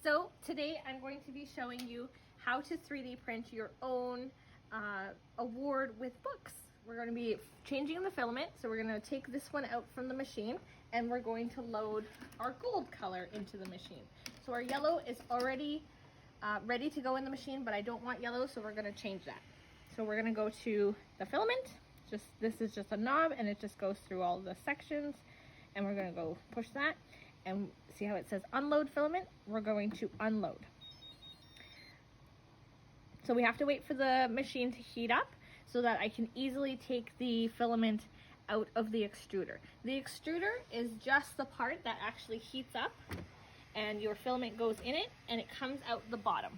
So today I'm going to be showing you how to 3D print your own award with books. We're going to be changing the filament, so we're going to take this one out from the machine and we're going to load our gold color into the machine. So our yellow is already ready to go in the machine, but I don't want yellow, so we're going to change that. So we're going to go to the filament. This is just a knob and it just goes through all the sections, and we're going to go push that and see how it says unload filament. We're going to unload. So we have to wait for the machine to heat up so that I can easily take the filament out of the extruder. The extruder is just the part that actually heats up and your filament goes in it and it comes out the bottom.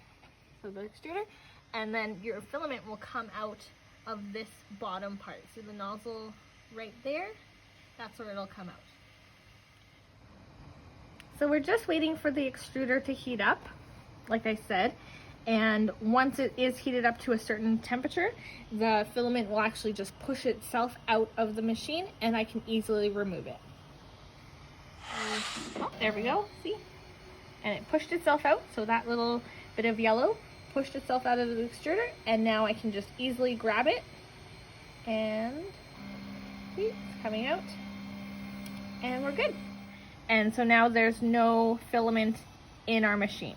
So the extruder, and then your filament will come out of this bottom part. See the nozzle right there? That's where it'll come out. So we're just waiting for the extruder to heat up, like I said, and once it is heated up to a certain temperature, the filament will actually just push itself out of the machine and I can easily remove it. Oh, there we go, see? And it pushed itself out, so that little bit of yellow pushed itself out of the extruder, and now I can just easily grab it and see, it's coming out and we're good. And so now there's no filament in our machine.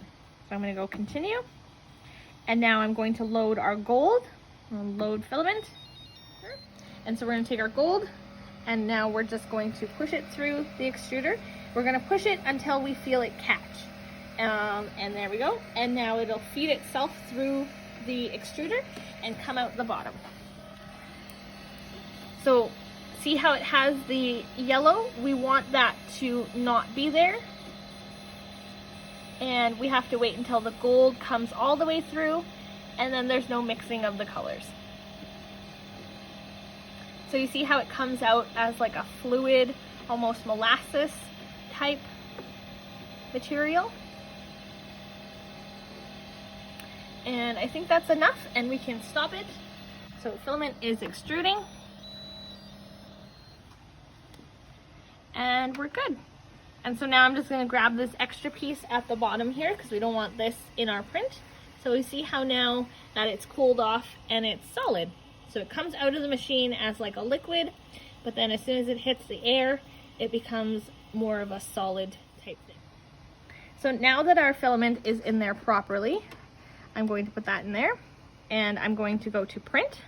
So I'm going to go continue. And now I'm going to load our gold. Load filament. And so we're going to take our gold and now we're just going to push it through the extruder. We're going to push it until we feel it catch. And there we go. And now it'll feed itself through the extruder and come out the bottom. So see how it has the yellow? We want that to not be there. And we have to wait until the gold comes all the way through, and then there's no mixing of the colors. So you see how it comes out as like a fluid, almost molasses type material. And I think that's enough, and we can stop it. So filament is extruding. And we're good. And so now I'm just going to grab this extra piece at the bottom here because we don't want this in our print. So we see how now that it's cooled off and it's solid. So it comes out of the machine as like a liquid, but then as soon as it hits the air, it becomes more of a solid type thing. So now that our filament is in there properly, I'm going to put that in there and I'm going to go to print.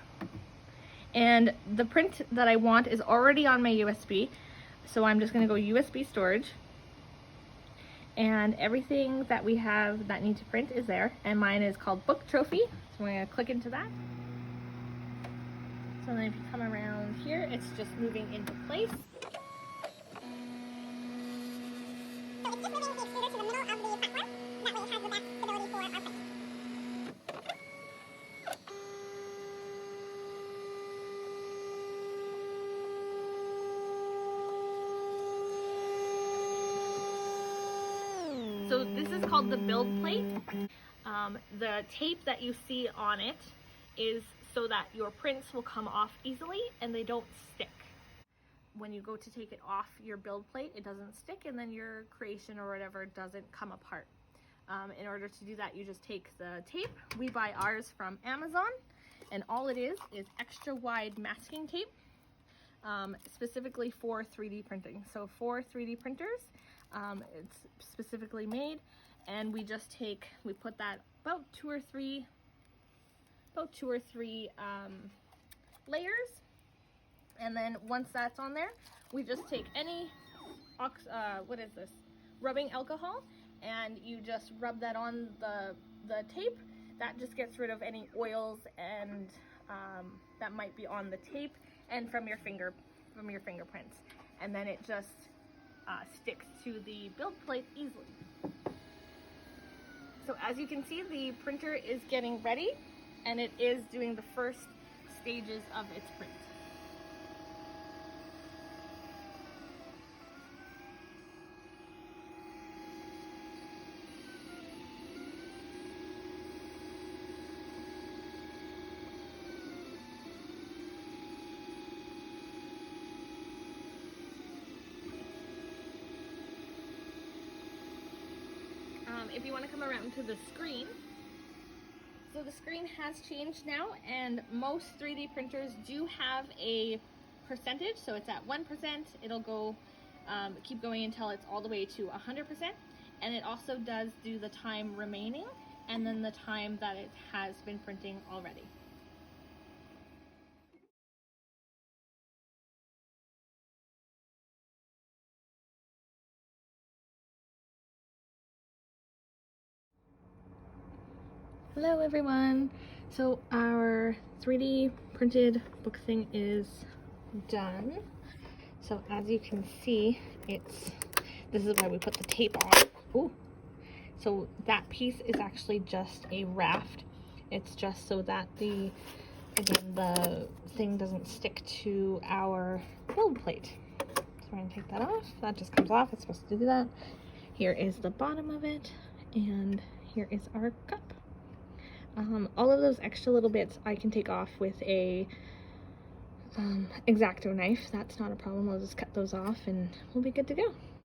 And the print that I want is already on my USB. So I'm just going to go USB storage, and everything that we have that need to print is there, and mine is called book trophy, so I'm going to click into that. So then if you come around here, it's just moving into place. So it's just moving the extruder to the middle of the platform, that way it has the best stability for our print. So this is called the build plate. The tape that you see on it is so that your prints will come off easily and they don't stick. When you go to take it off your build plate, it doesn't stick, and then your creation or whatever doesn't come apart. In order to do that, you just take the tape. We buy ours from Amazon, and all it is extra wide masking tape, specifically for 3D printing. So for 3D printers, it's specifically made, and we put that about two or three layers, and then once that's on there, we just take any rubbing alcohol, and you just rub that on the tape. That just gets rid of any oils and that might be on the tape and from your fingerprints, and then it just sticks to the build plate easily. So as you can see, the printer is getting ready and it is doing the first stages of its print. if you want to come around to the screen, so the screen has changed now, and most 3D printers do have a percentage, so it's at 1%. It'll go keep going until it's all the way to 100%, and it also does do the time remaining and then the time that it has been printing already. Hello everyone! So our 3D printed book thing is done. So as you can see, this is why we put the tape on. Ooh. So that piece is actually just a raft. It's just so that the thing doesn't stick to our build plate. So we're gonna take that off. That just comes off, it's supposed to do that. Here is the bottom of it, and here is our cup. All of those extra little bits I can take off with a X-Acto knife. That's not a problem. I'll just cut those off and we'll be good to go.